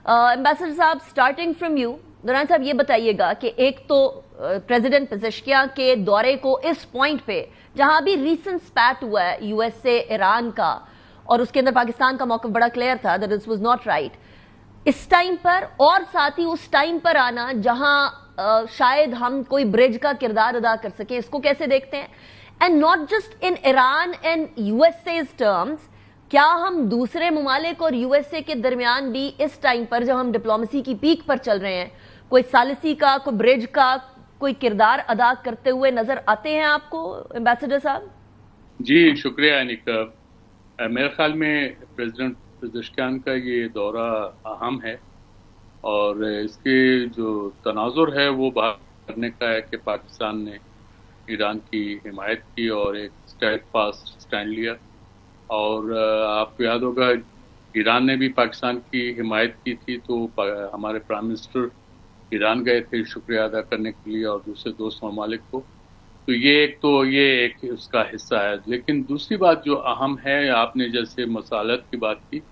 Ambassador साहब, starting from you, दुरान साहब ये बताइएगा कि एक तो प्रेसिडेंट पेजेश्कियां के दौरे को इस पॉइंट पे जहां अभी रीसेंट स्पैट हुआ है यूएसए ईरान का, और उसके अंदर पाकिस्तान का मौक़िफ़ बड़ा क्लियर था that this was not right, इस टाइम पर और साथ ही उस टाइम पर आना जहां शायद हम कोई ब्रिज का किरदार अदा कर सके, इसको कैसे देखते हैं? And not just in Iran and USA's terms, क्या हम दूसरे ममालिक और यूएसए के दरमियान भी इस टाइम पर जब हम डिप्लोमेसी की पीक पर चल रहे हैं कोई सालिसी का, कोई ब्रिज का कोई किरदार अदा करते हुए नजर आते हैं आपको एम्बेसडर साहब? जी शुक्रिया अनिका। मेरे ख्याल में प्रेसिडेंट पेजेश्कियान का ये दौरा अहम है और इसके जो तनाजुर है वो बाहर करने का है कि पाकिस्तान ने ईरान की हिमायत की और एक स्टेडफास्ट स्टैंड लिया। और आपको याद होगा ईरान ने भी पाकिस्तान की हिमायत की थी, तो हमारे प्राइम मिनिस्टर ईरान गए थे शुक्रिया अदा करने के लिए और दूसरे दोस्त ममालिक को। तो ये एक उसका हिस्सा है। लेकिन दूसरी बात जो अहम है, आपने जैसे मसालत की बात की,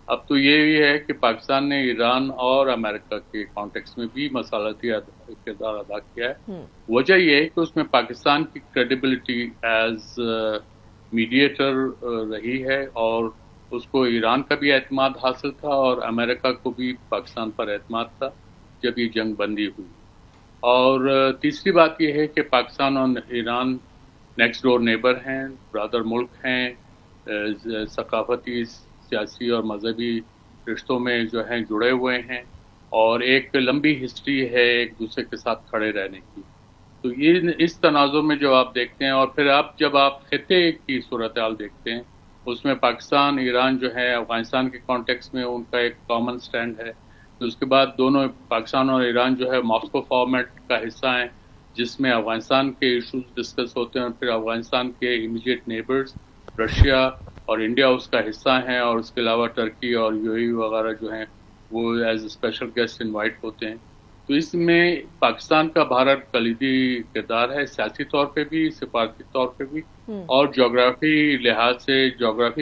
अब तो ये भी है कि पाकिस्तान ने ईरान और अमेरिका के कॉन्टेक्स्ट में भी मसालती किरदार अदा किया है। वजह यह है कि उसमें पाकिस्तान की क्रेडिबिलिटी एज मीडिएटर रही है और उसको ईरान का भी एतमाद हासिल था और अमेरिका को भी पाकिस्तान पर एतमाद था जब ये जंग बंदी हुई। और तीसरी बात यह है कि पाकिस्तान और ईरान नेक्स्ट डोर नेबर हैं, ब्रदर मुल्क हैं, सकाफती, सियासी और मजहबी रिश्तों में जो हैं जुड़े हुए हैं और एक लंबी हिस्ट्री है एक दूसरे के साथ खड़े रहने की। तो ये इस तनाज़ुर में जो आप देखते हैं और फिर जब आप खिते की सूरत हाल देखते हैं उसमें पाकिस्तान ईरान जो है अफगानिस्तान के कॉन्टेक्स्ट में उनका एक कॉमन स्टैंड है। तो उसके बाद दोनों पाकिस्तान और ईरान जो है मॉस्को फॉर्मेट का हिस्सा हैं जिसमें अफगानिस्तान के इशूज डिस्कस होते हैं और फिर अफगानिस्तान के इमीडिएट नेबर्स रशिया और इंडिया उसका हिस्सा हैं और उसके अलावा टर्की और यूएई वगैरह जो हैं वो एज स्पेशल गेस्ट इनवाइट होते हैं। तो इसमें पाकिस्तान का भारत कलीदी किरदार है, सियासी तौर पे भी, सिफारती तौर पे भी और जोग्राफी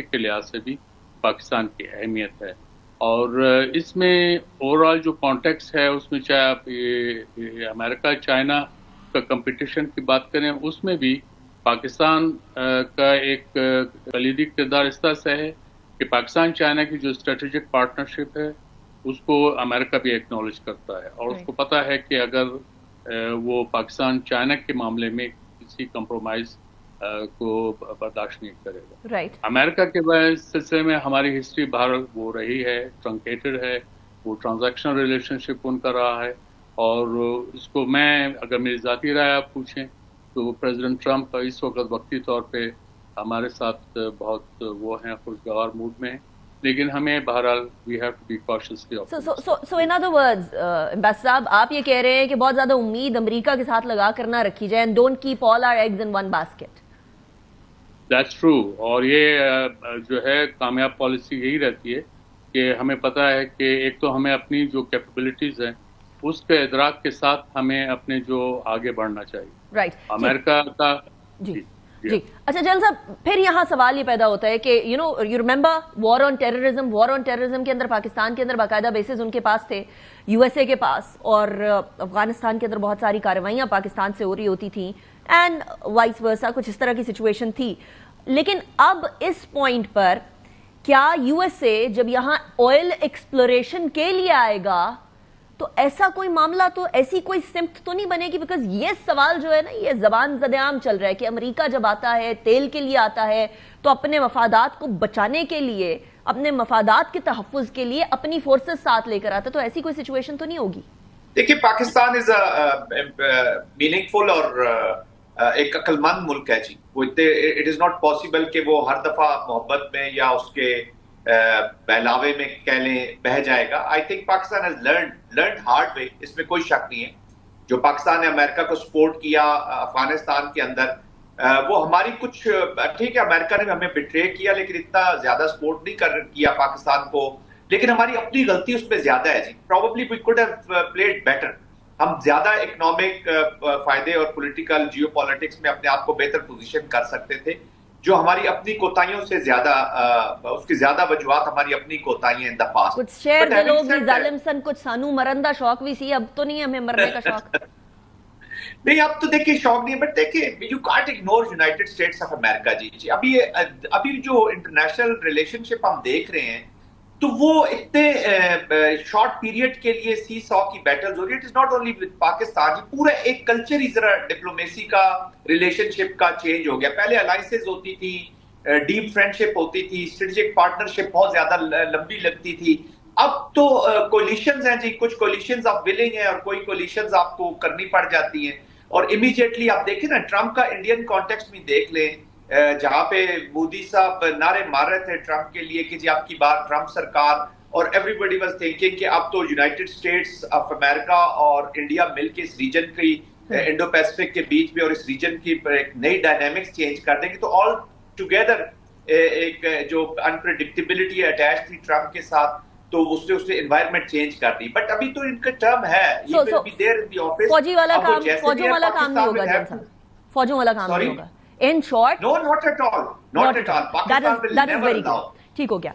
के लिहाज से भी पाकिस्तान की अहमियत है। और इसमें ओवरऑल जो कॉन्टेक्स्ट है उसमें चाहे आप ये अमेरिका चाइना का कंपटीशन की बात करें उसमें भी पाकिस्तान का एक कलीदी किरदार इस तरह से है कि पाकिस्तान चाइना की जो स्ट्रेटेजिक पार्टनरशिप है उसको अमेरिका भी एक्नॉलेज करता है और उसको पता है कि अगर वो पाकिस्तान चाइना के मामले में किसी कंप्रोमाइज को बर्दाश्त नहीं करेगा। अमेरिका के सिलसिले में हमारी हिस्ट्री भारत वो रही है, ट्रंकेटेड है, वो ट्रांजैक्शनल रिलेशनशिप उनका रहा है और इसको मैं अगर मेरी ज़ाती राय आप पूछें तो प्रेसिडेंट ट्रंप इस वक्त वक्ती तौर पे हमारे साथ बहुत वो हैं, खुशगवार मूड में हैं, लेकिन हमें बहरहाल we have to be cautiously optimistic. So in other words ambassador साहब, आप ये कह रहे हैं कि बहुत ज्यादा उम्मीद अमेरिका के साथ लगा कर ना रखी जाए, and don't keep all our eggs in one basket. That's true. और ये जो है कामयाब पॉलिसी यही रहती है कि हमें पता है कि एक तो हमें अपनी जो कैपेबिलिटीज हैं उसके इदराक के साथ हमें अपने जो आगे बढ़ना चाहिए। राइट। अमेरिका का जी। अच्छा जनरल साहब, फिर यहाँ सवाल ये पैदा होता है कि you remember war on terrorism के अंदर पाकिस्तान के अंदर बाकायदा बेसिस उनके पास थे, यूएसए के पास, और अफगानिस्तान के अंदर बहुत सारी कार्रवाइयां पाकिस्तान से हो रही होती थी एंड वाइस वर्सा, कुछ इस तरह की सिचुएशन थी। लेकिन अब इस पॉइंट पर क्या यूएसए जब यहां ऑयल एक्सप्लोरेशन के लिए आएगा तो ऐसा कोई मामला, तो ऐसी कोई सिम्त तो नहीं बनेगी? बिकॉज ये सवाल जो है ना, ये जबान ज़द-ए-आम चल रहा है कि अमेरिका जब आता है तेल के लिए आता है तो अपने मफादात को बचाने के लिए, अपने मफादात के तहफ़्फ़ुज़ के लिए अपनी फोर्सेस साथ लेकर आता है, तो ऐसी कोई सिचुएशन तो नहीं होगी? देखिए, पाकिस्तान इज मीनिंगफुल और एक अक्लमंद मुल्क है जी। वो इट इज नॉट पॉसिबल कि वो हर दफा मोहब्बत में या उसके बहलावे में कह लें बह जाएगा। I think Pakistan has learned hard way, इसमें कोई शक नहीं है। जो पाकिस्तान ने अमेरिका को सपोर्ट किया अफगानिस्तान के अंदर, वो हमारी कुछ, ठीक है अमेरिका ने हमें बिट्रे किया लेकिन इतना ज्यादा सपोर्ट नहीं किया पाकिस्तान को, लेकिन हमारी अपनी गलती उसमें ज्यादा है जी। Probably we could have played better. हम ज्यादा इकोनॉमिक फायदे और पॉलिटिकल जियोपॉलिटिक्स में अपने आप को बेहतर पोजीशन कर सकते थे। جو ہماری اپنی کوتاہیوں سے زیادہ اس کی زیادہ وجوہات ہماری اپنی کوتاہیاں ان دا پاسٹ. کچھ شعر دے لوگ بھی ظالم سن کچھ سانو مرن دا شوق بھی سی, اب تو نہیں ہمیں مرنے کا شوق. نہیں اب تو دیکھیں شوق نہیں ہے, بٹ دیکھیں you can't ignore United States of America. جی ابھی جو انٹرنیشنل ریلیشن شپ ہم دیکھ رہے ہیں تو وہ اتنے شارٹ پیریڈ کے لیے سی سو کی بیٹلز ہو رہی ہے. It is not only with Pakistan, پورا ایک کلچر ہی ذرا ڈپلومیسی کا ریلیشن شپ کا چینج ہو گیا. پہلے الائنسز ہوتی تھی, ڈیپ فرینڈشپ ہوتی تھی, اسٹریٹجک پارٹنرشپ بہت زیادہ لمبی لگتی تھی. اب تو کولیشنز ہیں جی, کچھ کولیشنز آپ ولنگ ہیں اور کوئی کولیشنز آپ کو کرنی پڑ جاتی ہیں. اور امیڈیٹلی آپ دیکھیں نا ٹرمپ کا انڈین کانٹیکسٹ بھی دیکھ لیں, جہاں پہ مودی صاحب نعرے مار رہے تھے ٹرمپ کے لیے کہ جی آپ کی بات ٹرمپ سرکار, اور ایوری بڈی واز تھنکنگ کہ اب تو یونائٹڈ اسٹیٹس آف امریکہ اور انڈیا مل کے اس ریجن کی انڈو پیسفک کے بیچ میں اور اس ریجن کی ایک نئی ڈائنامکس چینج کر دیں گے. تو آل ٹوگیدر ایک جو انپریڈکٹیبلٹی اٹیچ تھی ٹرمپ کے ساتھ, تو اس نے انوائرمنٹ چینج کر دی. بٹ ابھی تو ان کا ٹرم ہے, فوجی والا کام, فوجوں والا کام نہیں ہوگا جان صاحب, فوجوں والا کام نہیں ہوگا. In short, no, not at all. Not at all. Pakistan will never allow. ٹھیک ہو گیا.